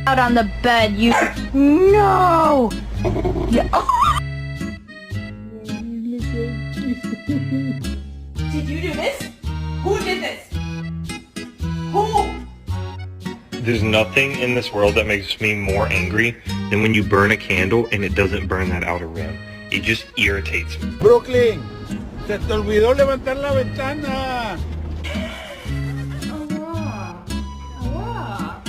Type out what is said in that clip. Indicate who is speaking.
Speaker 1: out on the bed, you... No! Yeah. Oh.
Speaker 2: Did you do this? Who did this? Who?
Speaker 3: There's nothing in this world that makes me more angry than when you burn a candle and it doesn't burn that outer rim. It just irritates me.
Speaker 4: Brooklyn, se te olvidó levantar la ventana.
Speaker 2: Awa. Awa.